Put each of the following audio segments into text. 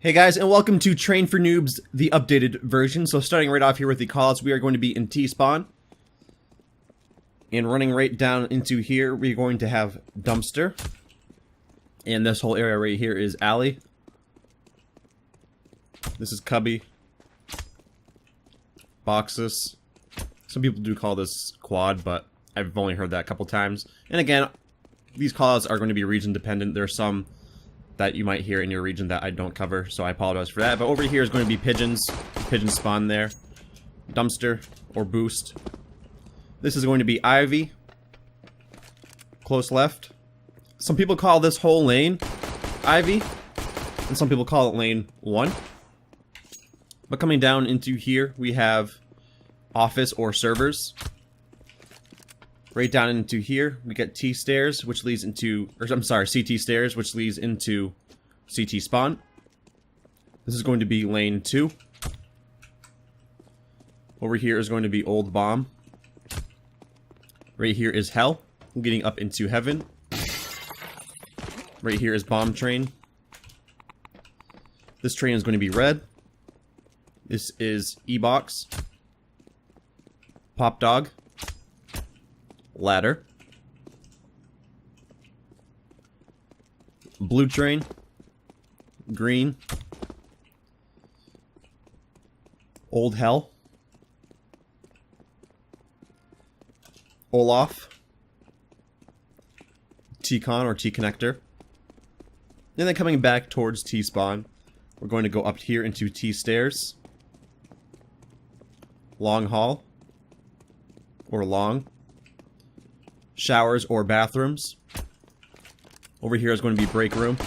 Hey guys, and welcome to Train for Noobs, the updated version. So starting right off here with the callouts, we are going to be in T-spawn. And running right down into here, we're going to have Dumpster. And this whole area right here is Alley. This is Cubby. Boxes. Some people do call this Quad, but I've only heard that a couple times. And again, these callouts are going to be region dependent. There are some that you might hear in your region that I don't cover, so I apologize for that. But over here is going to be pigeons. Pigeons spawn there. Dumpster or Boost. This is going to be Ivy. Close left. Some people call this whole lane Ivy, and some people call it lane 1. But coming down into here, we have office or servers. Right down into here, we get T stairs, which leads into, or I'm sorry, CT stairs, which leads into CT spawn. This is going to be lane 2. Over here is going to be old bomb. Right here is hell, getting up into heaven. Right here is bomb train. This train is going to be red. This is E-box. Pop dog. Ladder. Blue train. Green. Old hell. Olaf. T-con or T-connector. And then coming back towards T-spawn, we're going to go up here into T-stairs. Long hall. Or long. Showers or bathrooms. Over here is going to be break room.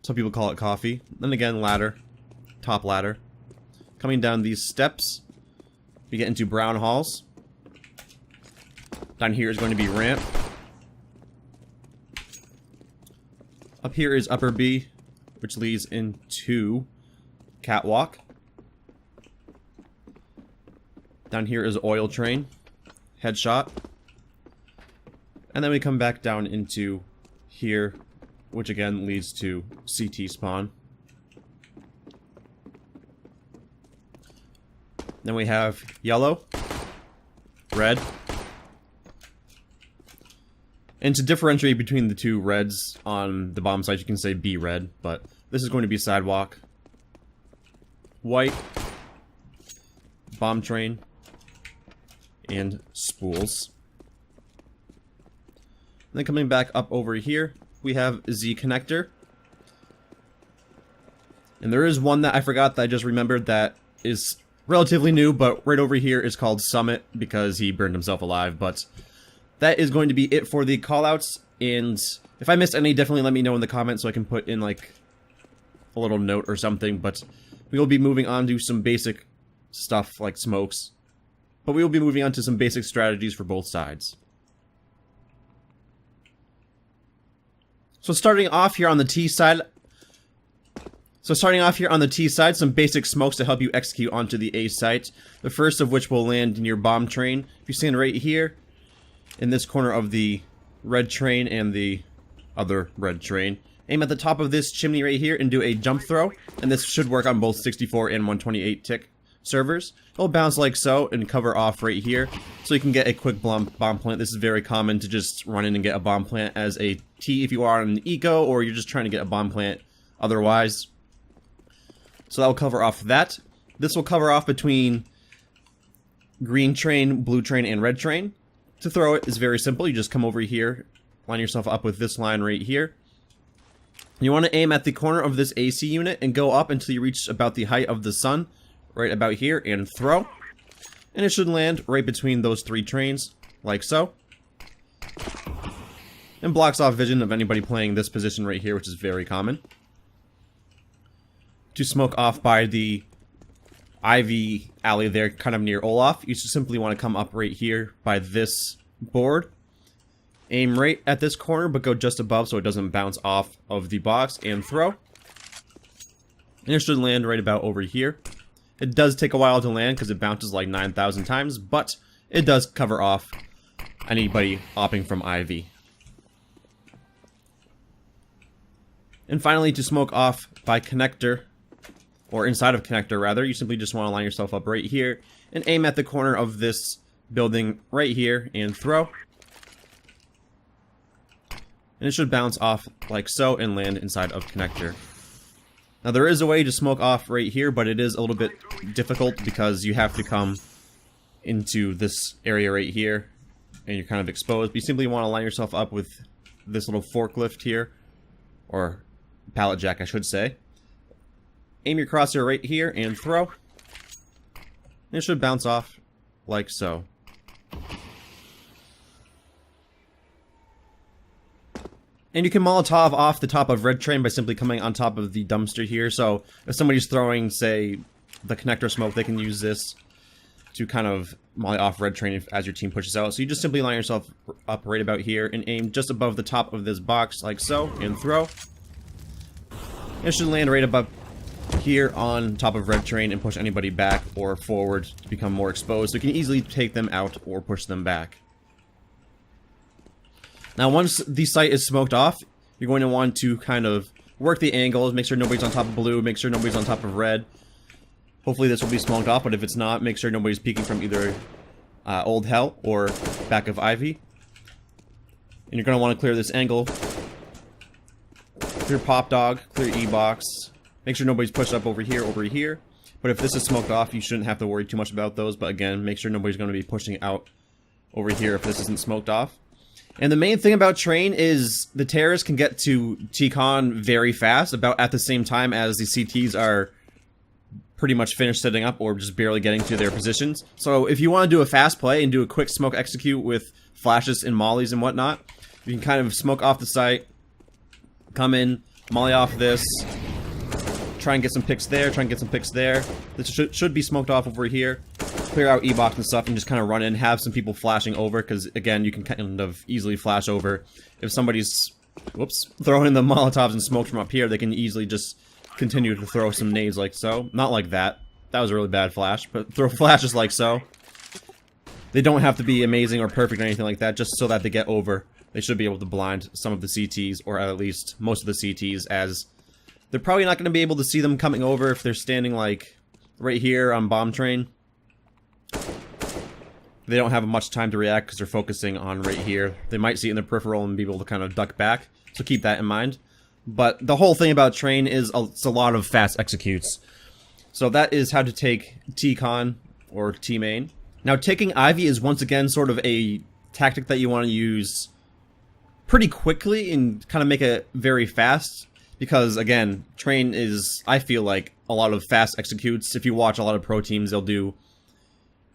Some people call it coffee. Then again, ladder. Top ladder. Coming down these steps, we get into brown halls. Down here is going to be ramp. Up here is upper B, which leads into catwalk. Down here is oil train. Headshot. And then we come back down into here, which again leads to CT spawn. Then we have yellow, red. And to differentiate between the two reds on the bomb site, you can say B red, but this is going to be sidewalk. White, bomb train, and spools. And then coming back up over here, we have Z connector. And there is one that I forgot that I just remembered that is relatively new, but right over here is called Summit because he burned himself alive. But that is going to be it for the callouts. And if I missed any, definitely let me know in the comments so I can put in like a little note or something. But we will be moving on to some basic stuff like smokes. But we will be moving on to some basic strategies for both sides. So starting off here on the T side, some basic smokes to help you execute onto the A site. The first of which will land in your bomb train. If you stand right here, in this corner of the red train and the other red train, aim at the top of this chimney right here and do a jump throw. And this should work on both 64 and 128 tick servers. It'll bounce like so and cover off right here, so you can get a quick bomb plant. This is very common to just run in and get a bomb plant as a T if you are on an eco, or you're just trying to get a bomb plant otherwise. So that will cover off that. This will cover off between green train, blue train, and red train. To throw it is very simple. You just come over here, line yourself up with this line right here. You want to aim at the corner of this AC unit and go up until you reach about the height of the sun. Right about here, and throw. And it should land right between those 3 trains, like so. And blocks off vision of anybody playing this position right here, which is very common. To smoke off by the Ivy alley there, kind of near Olaf, you just simply want to come up right here by this board. Aim right at this corner, but go just above so it doesn't bounce off of the box, and throw. And it should land right about over here. It does take a while to land because it bounces like 9,000 times, but it does cover off anybody opting from Ivy. And finally, to smoke off by connector, or inside of connector rather, you simply just want to line yourself up right here and aim at the corner of this building right here and throw. And it should bounce off like so and land inside of connector. Now there is a way to smoke off right here, but it is a little bit difficult because you have to come into this area right here and you're kind of exposed. But you simply want to line yourself up with this little forklift here, or pallet jack I should say. Aim your crosshair right here and throw. And it should bounce off like so. And you can Molotov off the top of red train by simply coming on top of the dumpster here. So if somebody's throwing, say, the connector smoke, they can use this to kind of molly off red train as your team pushes out. So you just simply line yourself up right about here and aim just above the top of this box like so and throw. And it should land right above here on top of red train and push anybody back or forward to become more exposed. So you can easily take them out or push them back. Now once the site is smoked off, you're going to want to kind of work the angles, make sure nobody's on top of blue, make sure nobody's on top of red. Hopefully this will be smoked off, but if it's not, make sure nobody's peeking from either Old Hell or back of Ivy. And you're going to want to clear this angle. Clear Pop Dog, clear E-Box. Make sure nobody's pushed up over here. But if this is smoked off, you shouldn't have to worry too much about those. But again, make sure nobody's going to be pushing out over here if this isn't smoked off. And the main thing about Train is the terrorists can get to T-Con very fast, about at the same time as the CTs are pretty much finished setting up or just barely getting to their positions. So if you want to do a fast play and do a quick smoke execute with flashes and mollies and whatnot, you can kind of smoke off the site, come in, molly off this, try and get some picks there, try and get some picks there. This should be smoked off over here. Clear out E-Box and stuff and just kind of run in, have some people flashing over, because again, you can kind of easily flash over. If somebody's, whoops, throwing in the Molotovs and smoke from up here, they can easily just continue to throw some nades like so. Not like that. That was a really bad flash, but throw flashes like so. They don't have to be amazing or perfect or anything like that, just so that they get over. They should be able to blind some of the CTs, or at least most of the CTs, as they're probably not going to be able to see them coming over if they're standing like right here on bomb train. They don't have much time to react because they're focusing on right here. They might see it in the peripheral and be able to kind of duck back, so keep that in mind. But the whole thing about Train is it's a lot of fast executes. So that is how to take T-Con or T-Main. Now taking Ivy is once again sort of a tactic that you want to use pretty quickly and kind of make it very fast. Because again, Train is, I feel like, a lot of fast executes. If you watch a lot of pro teams, they'll do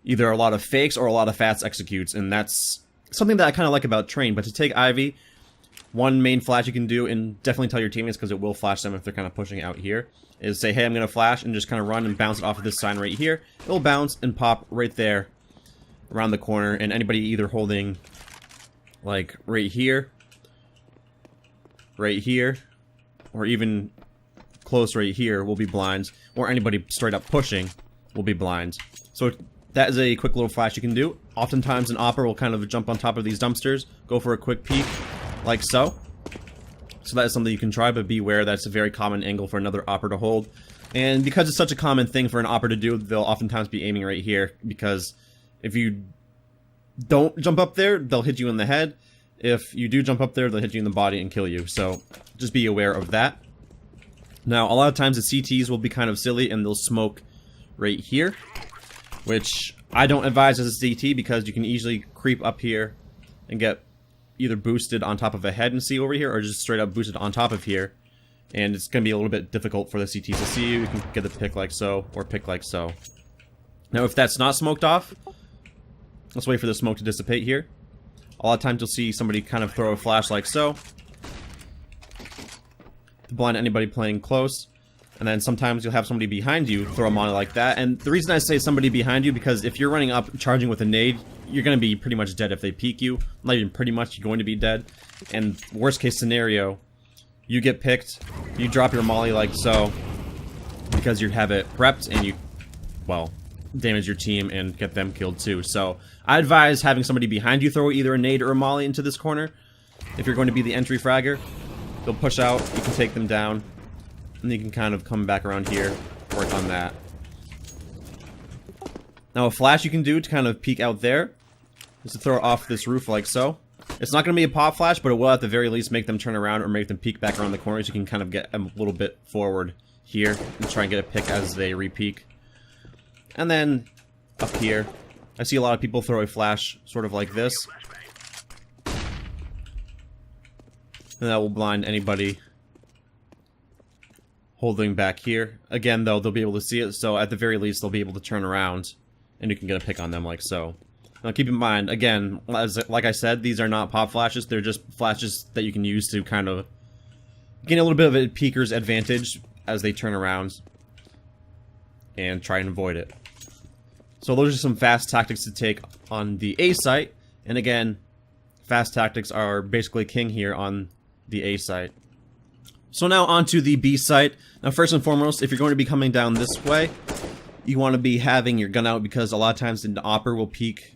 either a lot of fakes or a lot of fast executes, and that's something that I kind of like about Train. But to take Ivy, one main flash you can do, and definitely tell your teammates because it will flash them if they're kind of pushing out here, is say, hey, I'm going to flash, and just kind of run and bounce it off of this sign right here. It'll bounce and pop right there around the corner, and anybody either holding like right here, or even close right here will be blind, or anybody straight up pushing will be blind. So that is a quick little flash you can do. Oftentimes an opper will kind of jump on top of these dumpsters, go for a quick peek, like so. So that is something you can try, but beware that's a very common angle for another opper to hold. And because it's such a common thing for an opper to do, they'll oftentimes be aiming right here, because if you don't jump up there, they'll hit you in the head. If you do jump up there, they'll hit you in the body and kill you. So just be aware of that. Now, a lot of times the CTs will be kind of silly and they'll smoke right here, which I don't advise as a CT because you can easily creep up here and get either boosted on top of a head and see over here, or just straight up boosted on top of here. And it's going to be a little bit difficult for the CT to see you. You can get the pick like so, or pick like so. Now, if that's not smoked off, let's wait for the smoke to dissipate here. A lot of times you'll see somebody kind of throw a flash like so to blind anybody playing close. And then sometimes you'll have somebody behind you throw a molly like that. And the reason I say somebody behind you, because if you're running up charging with a nade, you're going to be pretty much dead if they peek you. Not even pretty much, you're going to be dead. And worst case scenario, you get picked, you drop your molly like so, because you have it prepped and you, well, damage your team and get them killed too. So I advise having somebody behind you throw either a nade or a molly into this corner if you're going to be the entry fragger. They'll push out, you can take them down, and you can kind of come back around here, work on that. Now a flash you can do to kind of peek out there is to throw it off this roof like so. It's not going to be a pop flash, but it will at the very least make them turn around or make them peek back around the corner, so you can kind of get a little bit forward here and try and get a pick as they re-peek. And then up here, I see a lot of people throw a flash sort of like this. And that will blind anybody holding back here. Again, though, they'll be able to see it, so at the very least, they'll be able to turn around, and you can get a pick on them like so. Now, keep in mind, again, like I said, these are not pop flashes. They're just flashes that you can use to kind of gain a little bit of a peeker's advantage as they turn around and try and avoid it. So those are some fast tactics to take on the A site, and again, fast tactics are basically king here on the A site. So now onto the B site. Now first and foremost, if you're going to be coming down this way, you want to be having your gun out because a lot of times the opper will peek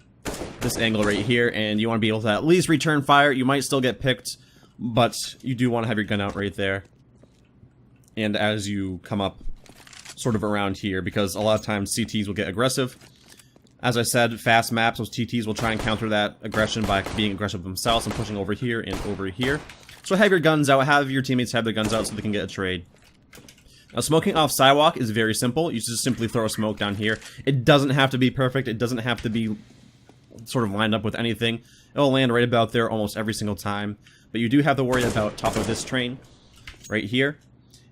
this angle right here, and you want to be able to at least return fire. You might still get picked, but you do want to have your gun out right there. And as you come up sort of around here, because a lot of times CTs will get aggressive. As I said, fast maps, those TTs will try and counter that aggression by being aggressive themselves and pushing over here and over here. So have your guns out, have your teammates have their guns out so they can get a trade. Now smoking off sidewalk is very simple. You just simply throw a smoke down here. It doesn't have to be perfect, it doesn't have to be sort of lined up with anything. It'll land right about there almost every single time. But you do have to worry about top of this train right here.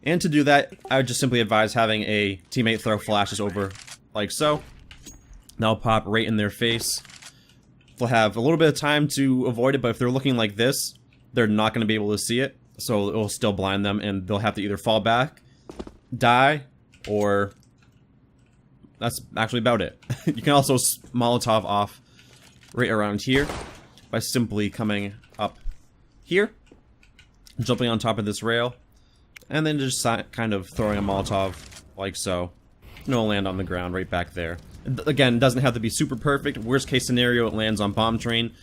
And to do that, I would just simply advise having a teammate throw flashes over like so. That'll pop right in their face. They'll have a little bit of time to avoid it, but if they're looking like this, they're not going to be able to see it, so it will still blind them, and they'll have to either fall back, die, or that's actually about it. You can also Molotov off right around here by simply coming up here, jumping on top of this rail, and then just kind of throwing a Molotov like so. And it'll land on the ground right back there. Again, it doesn't have to be super perfect. Worst case scenario, it lands on bomb train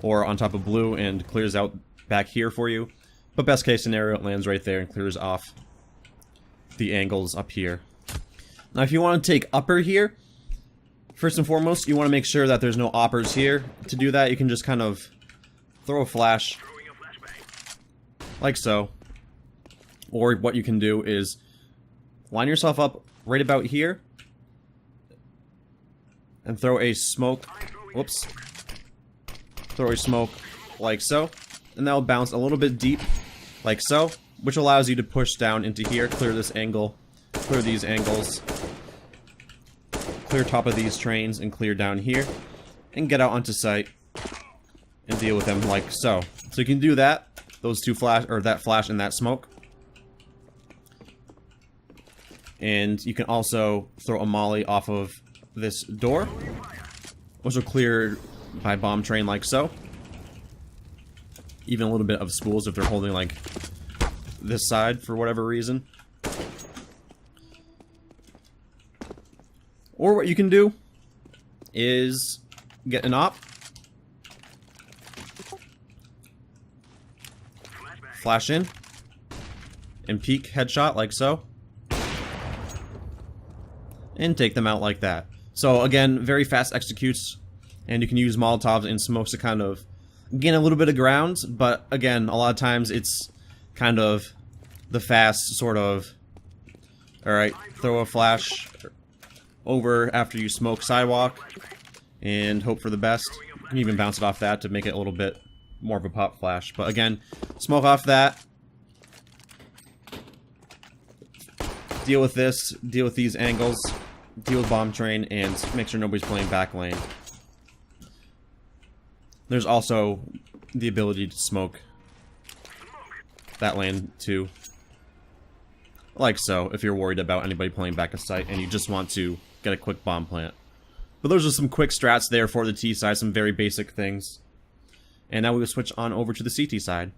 or on top of blue and clears out back here for you. But best case scenario, it lands right there and clears off the angles up here. Now if you want to take upper here, first and foremost, you want to make sure that there's no oppers here. To do that, you can just kind of throw a flash like so. Or what you can do is line yourself up right about here and throw a smoke, whoops, throw a smoke like so, and that'll bounce a little bit deep like so, which allows you to push down into here, clear this angle, clear these angles, clear top of these trains, and clear down here, and get out onto site and deal with them like so. So you can do that, those two flash, or that flash and that smoke. And you can also throw a molly off of this door, which will clear by bomb train like so. Even a little bit of spools if they're holding like this side for whatever reason. Or what you can do is get an op, flash in, and peek headshot like so. And take them out like that. So again, very fast executes, and you can use Molotovs and smokes to kind of gain a little bit of ground, but again, a lot of times it's kind of the fast sort of, alright, throw a flash over after you smoke sidewalk, and hope for the best. You can even bounce it off that to make it a little bit more of a pop flash. But again, smoke off that, deal with this, deal with these angles, deal with bomb train, and make sure nobody's playing back lane. There's also the ability to smoke that lane too, like so, if you're worried about anybody playing back a site and you just want to get a quick bomb plant. But those are some quick strats there for the T side, some very basic things. And now we will switch on over to the CT side.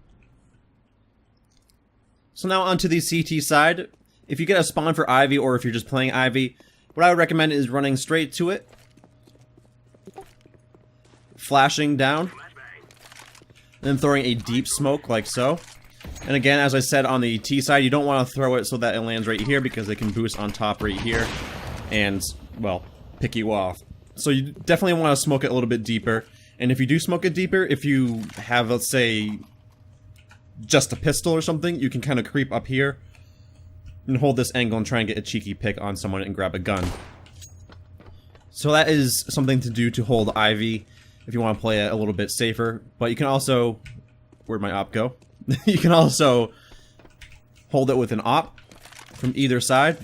So now onto the CT side. If you get a spawn for Ivy, or if you're just playing Ivy, what I would recommend is running straight to it, flashing down, and then throwing a deep smoke like so. And again, as I said on the T side, you don't want to throw it so that it lands right here because it can boost on top right here and, well, pick you off. So you definitely want to smoke it a little bit deeper. And if you do smoke it deeper, if you have, let's say, just a pistol or something, you can kind of creep up here and hold this angle and try and get a cheeky pick on someone and grab a gun. So that is something to do to hold Ivy if you want to play it a little bit safer. But you can also... Where'd my op go? You can also hold it with an op from either side.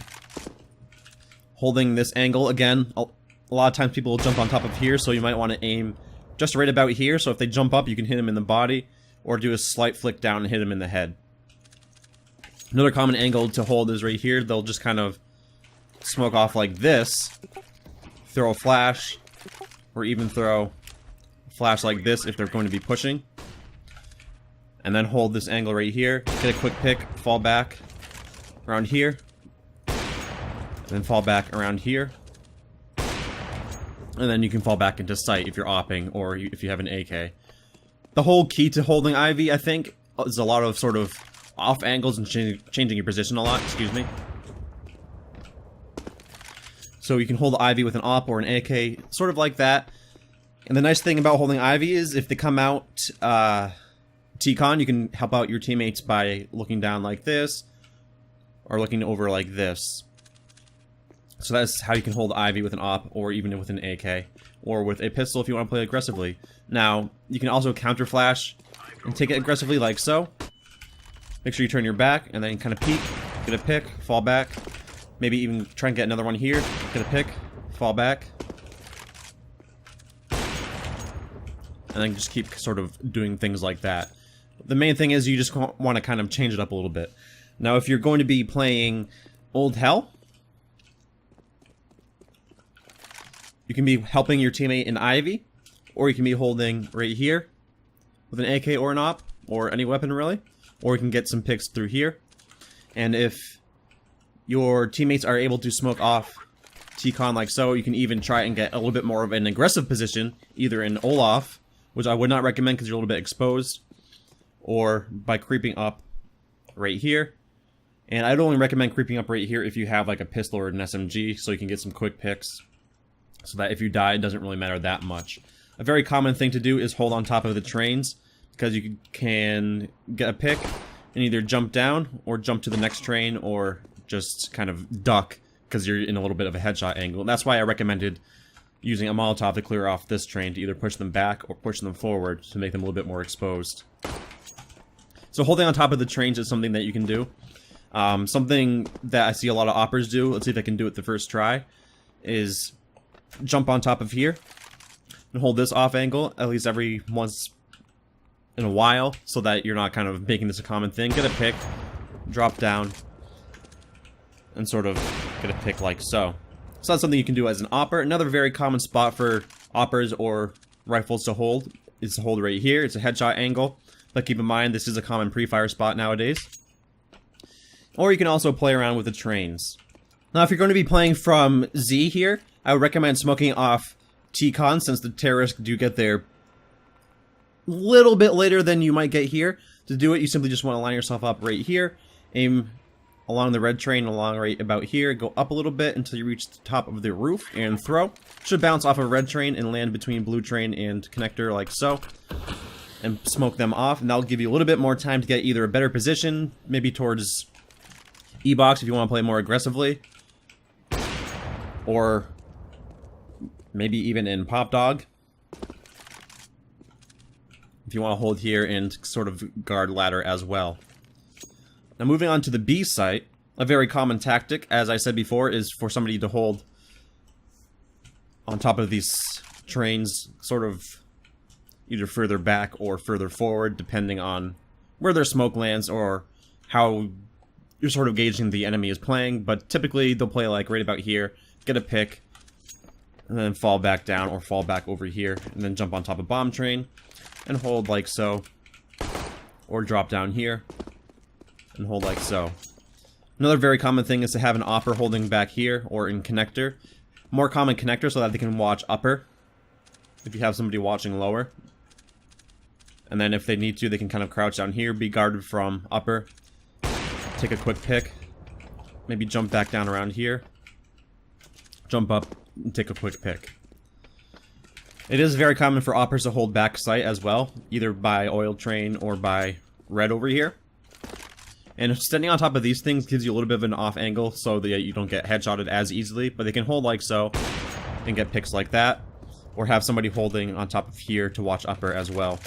Holding this angle, again, a lot of times people will jump on top of here, so you might want to aim just right about here, so if they jump up, you can hit them in the body, or do a slight flick down and hit them in the head. Another common angle to hold is right here. They'll just kind of smoke off like this, throw a flash, or even throw a flash like this if they're going to be pushing. And then hold this angle right here, get a quick pick, fall back around here, and then fall back around here. And then you can fall back into sight if you're opping, or if you have an AK. The whole key to holding Ivy, I think, is a lot of sort of off angles and changing your position a lot, excuse me. So you can hold Ivy with an op or an AK, sort of like that. And the nice thing about holding Ivy is if they come out T-con, you can help out your teammates by looking down like this, or looking over like this. So that's how you can hold Ivy with an op, or even with an AK, or with a pistol if you want to play aggressively. Now, you can also counter flash and take it aggressively like so. Make sure you turn your back, and then kind of peek, get a pick, fall back. Maybe even try and get another one here, get a pick, fall back. And then just keep sort of doing things like that. The main thing is you just want to kind of change it up a little bit. Now, if you're going to be playing Old Hell, you can be helping your teammate in Ivy, or you can be holding right here with an AK or an op, or any weapon really, or you can get some picks through here. And if your teammates are able to smoke off T-con like so, you can even try and get a little bit more of an aggressive position, either in Olaf, which I would not recommend because you're a little bit exposed, or by creeping up right here. And I'd only recommend creeping up right here if you have like a pistol or an SMG, so you can get some quick picks. So that if you die, it doesn't really matter that much. A very common thing to do is hold on top of the trains, because you can get a pick and either jump down, or jump to the next train, or just kind of duck, because you're in a little bit of a headshot angle. And that's why I recommended using a Molotov to clear off this train, to either push them back or push them forward to make them a little bit more exposed. So holding on top of the trains is something that you can do. Something that I see a lot of oppers do, let's see if I can do it the first try, is jump on top of here and hold this off angle at least every once in a while, so that you're not kind of making this a common thing. Get a pick, drop down, and sort of get a pick like so. So that's something you can do as an opper. Another very common spot for oppers or rifles to hold is to hold right here. It's a headshot angle, but keep in mind this is a common pre-fire spot nowadays. Or you can also play around with the trains. Now if you're going to be playing from Z here, I would recommend smoking off T-con, since the terrorists do get there a little bit later than you might get here. To do it, you simply just want to line yourself up right here, aim along the red train, along right about here, go up a little bit until you reach the top of the roof, and throw. Should bounce off a red train and land between blue train and connector like so, and smoke them off, and that'll give you a little bit more time to get either a better position, maybe towards E-box if you want to play more aggressively, or maybe even in Pop Dog if you want to hold here and sort of guard ladder as well. Now moving on to the B site, a very common tactic, as I said before, is for somebody to hold on top of these trains, sort of either further back or further forward, depending on where their smoke lands or how you're sort of gauging the enemy is playing. But typically they'll play like right about here, get a pick, and then fall back down or fall back over here, and then jump on top of bomb train and hold like so, or drop down here and hold like so. Another very common thing is to have an opper holding back here or in connector. More common connector so that they can watch upper if you have somebody watching lower. And then if they need to, they can kind of crouch down here, be guarded from upper. Take a quick pick. Maybe jump back down around here. Jump up and take a quick pick. It is very common for uppers to hold back sight as well, either by oil train or by red over here. And standing on top of these things gives you a little bit of an off angle so that you don't get headshotted as easily, but they can hold like so and get picks like that, or have somebody holding on top of here to watch upper as well.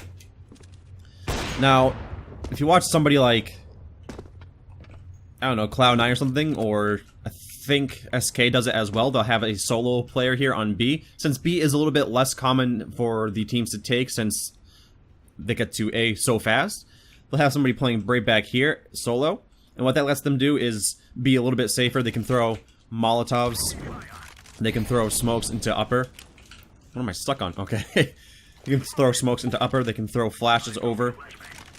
Now, if you watch somebody like, I don't know, Cloud9 or something, or I think SK does it as well, they'll have a solo player here on B. Since B is a little bit less common for the teams to take since they get to A so fast, they'll have somebody playing right back here, solo, and what that lets them do is be a little bit safer. They can throw Molotovs, they can throw smokes into upper. What am I stuck on? Okay. You can throw smokes into upper, they can throw flashes over,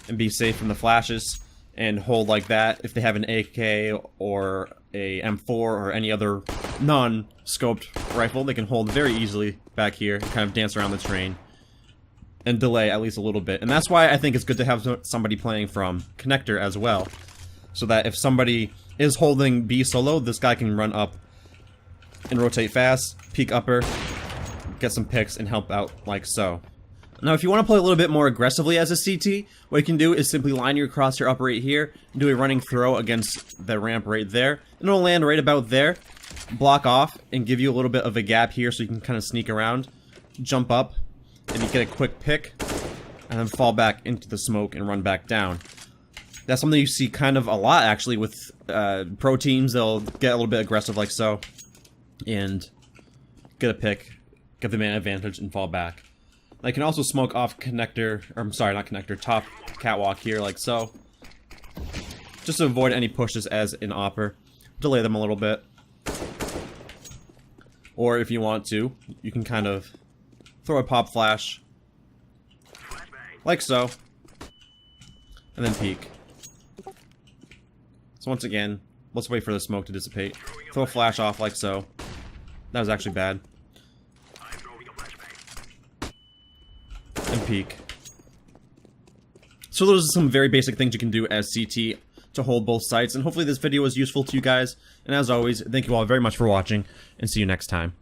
and be safe from the flashes, and hold like that. If they have an AK or a M4 or any other non-scoped rifle, they can hold very easily back here, kind of dance around the train, and delay at least a little bit. And that's why I think it's good to have somebody playing from connector as well, so that if somebody is holding B solo, this guy can run up and rotate fast, peek upper, get some picks, and help out like so. Now, if you want to play a little bit more aggressively as a CT, what you can do is simply line your crosshair up right here, and do a running throw against the ramp right there, and it'll land right about there, block off, and give you a little bit of a gap here so you can kind of sneak around, jump up, and you get a quick pick, and then fall back into the smoke and run back down. That's something you see kind of a lot, actually, with pro teams. They'll get a little bit aggressive like so, and get a pick, give the man advantage, and fall back. They can also smoke off connector, or I'm sorry, not connector, top catwalk here, like so. Just to avoid any pushes as an opper. Delay them a little bit. Or if you want to, you can kind of throw a pop flash. Like so. And then peek. So once again, let's wait for the smoke to dissipate. Throw a flash off like so. That was actually bad. And peek. So those are some very basic things you can do as CT to hold both sites, and hopefully this video was useful to you guys. And as always, thank you all very much for watching, and see you next time.